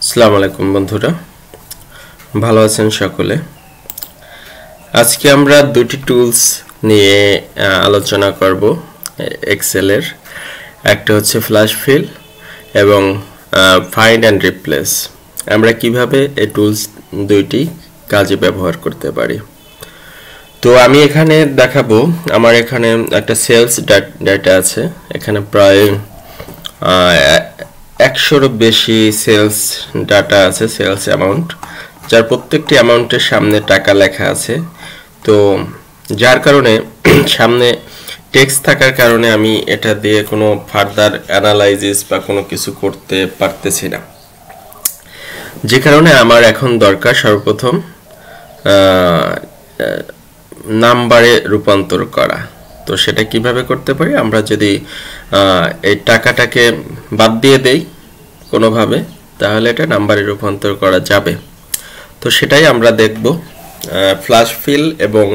আসসালামু আলাইকুম বন্ধুরা, ভালো আছেন সকলে। আজকে আমরা দুটি টুলস নিয়ে আলোচনা করব এক্সেলের। একটা হচ্ছে ফ্ল্যাশ ফিল এবং ফাইন্ড অ্যান্ড রিপ্লেস। আমরা কিভাবে এই টুলস দুইটি কাজে ব্যবহার করতে পারি। তো আমি এখানে দেখাবো, আমার এখানে একটা সেলস ডাটা আছে। এখানে প্রায় 100-এরও বেশি সেলস ডাটা আছে, সেলস অ্যামাউন্ট, যার প্রত্যেকটি অ্যামাউন্টের সামনে টাকা লেখা আছে। তো যার কারণে সামনে টেক্সট থাকার কারণে আমি এটা দিয়ে কোনো ফার্দার অ্যানালাইসিস বা কোনো কিছু করতে পারতেছি না, যে কারণে আমার এখন দরকার সর্বপ্রথম নাম্বারে রূপান্তর করা। তো সেটা কিভাবে করতে পারি, আমরা যদি এই টাকাটাকে বাদ দিয়ে দেই কোনোভাবে, তাহলে এটা নাম্বারে রূপান্তর করা যাবে। তো সেটাই আমরা দেখব। ফ্ল্যাশ ফিল এবং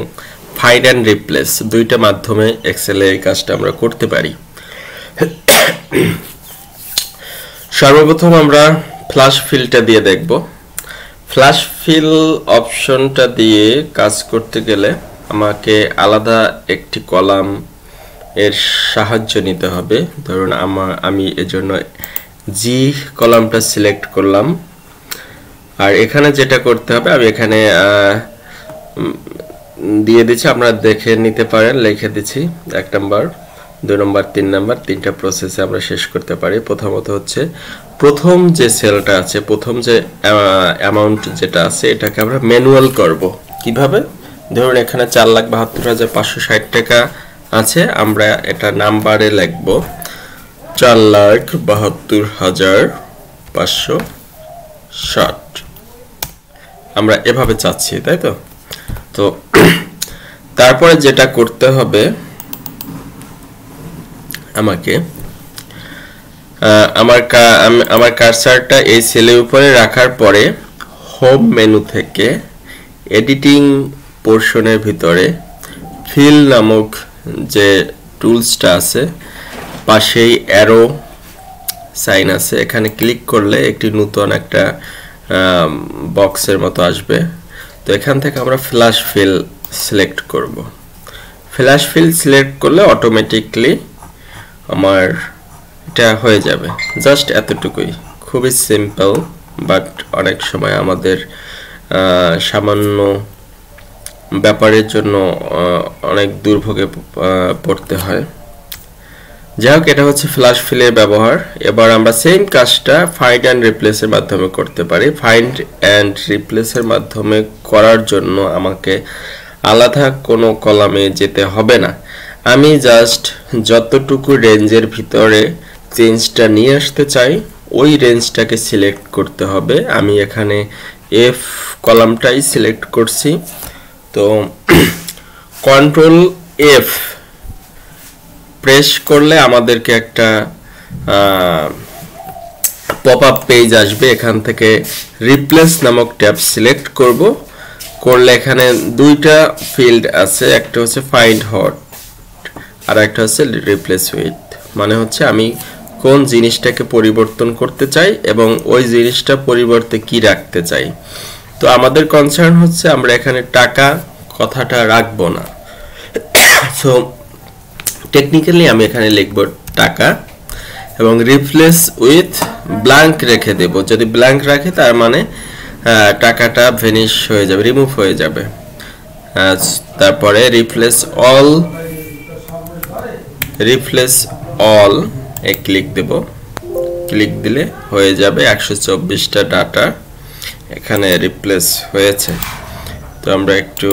ফাইন্ড অ্যান্ড রিপ্লেস দুইটা মাধ্যমে এক্সেলে এই কাজটা আমরা করতে পারি। সর্বপ্রথম আমরা ফ্ল্যাশ ফিলটা দিয়ে দেখব। ফ্ল্যাশ ফিল অপশনটা দিয়ে কাজ করতে গেলে আমাকে আলাদা একটি কলাম এর সাহায্য নিতে হবে। ধরুন আমি এজন্য জি কলামটা সিলেক্ট করলাম। আর এখানে যেটা করতে হবে, আমি এখানে দিয়ে দিচ্ছি, আপনারা দেখে নিতে পারেন, লিখে দিচ্ছি 1 নম্বর, 2 নম্বর, 3 নম্বর, 3টা প্রসেসে আমরা শেষ করতে পারি। প্রথমত হচ্ছে প্রথম যে সেলটা আছে, প্রথম যে অ্যামাউন্ট যেটা আছে, এটাকে আমরা ম্যানুয়াল করব। কিভাবে? ধরুন এখানে 4,72,560 টাকা আছে, আমরা এটা নাম্বারে লিখব 4,72,560। আমরা এভাবে চাচ্ছি, তাই তো? তো তারপরে যেটা করতে হবে, আমাকে আমার কার্সারটা এই সেলের উপরে রাখার পরে হোম মেনু থেকে এডিটিং পোর্শনের ভিতরে ফিল নামক যে টুলসটা আছে, পাশেই অ্যারো সাইন আছে, এখানে ক্লিক করলে একটি নতুন একটা বক্সের মতো আসবে। তো এখান থেকে আমরা ফ্ল্যাশ ফিল সিলেক্ট করব। ফ্ল্যাশ ফিল সিলেক্ট করলে অটোমেটিকলি আমার এটা হয়ে যাবে। জাস্ট এতটুকুই, খুবই সিম্পল, বাট অনেক সময় আমাদের সামান্য ব্যাপারের জন্য অনেক দুর্ভোগে পড়তে হয়। যাই হোক, এটা হচ্ছে ফ্ল্যাশ ফিলের ব্যবহার। এবার আমরা সেম কাজটা ফাইন্ড অ্যান্ড রিপ্লেসের মাধ্যমে করতে পারি। ফাইন্ড অ্যান্ড রিপ্লেসের মাধ্যমে করার জন্য আমাকে আলাদা কোনো কলামে যেতে হবে না। আমি জাস্ট যতটুকু রেঞ্জের ভিতরে চেঞ্জটা নিয়ে আসতে চাই, ওই রেঞ্জটাকে সিলেক্ট করতে হবে। আমি এখানে এফ কলামটাই সিলেক্ট করছি। তো কন্ট্রোল এফ প্রেস করলে আমাদেরকে একটা পপ আপ পেজ আসবে। এখান থেকে রিপ্লেস নামক ট্যাব সিলেক্ট করব। করলে এখানে দুইটা ফিল্ড আছে, একটা হচ্ছে ফাইন্ড হট আর একটা হচ্ছে রিপ্লেস উইথ। মানে হচ্ছে আমি কোন জিনিসটাকে পরিবর্তন করতে চাই এবং ওই জিনিসটা পরিবর্তে কি রাখতে চাই। তো আমাদের কনসার্ন হচ্ছে আমরা এখানে টাকা কথাটা রাখবো না। সো টেকনিক্যালি আমি এখানে লিখব টাকা এবং রিপ্লেস উইথ ব্ল্যাঙ্ক রেখে দেব। যদি ব্ল্যাঙ্ক রাখে তার মানে টাকাটা ভেনিশ হয়ে যাবে, রিমুভ হয়ে যাবে। তারপরে রিপ্লেস অল এ ক্লিক দেব। ক্লিক দিলে হয়ে যাবে 124টা ডাটা এখানে রিপ্লেস হয়েছে। তো আমরা একটু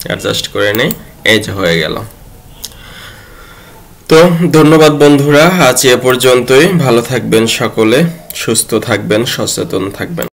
অ্যাডজাস্ট করে নেই, এই যে হয়ে গেল। তো ধন্যবাদ বন্ধুরা, আজ এ পর্যন্তই। ভালো থাকবেন সকলে, সুস্থ থাকবেন, সচেতন থাকবেন।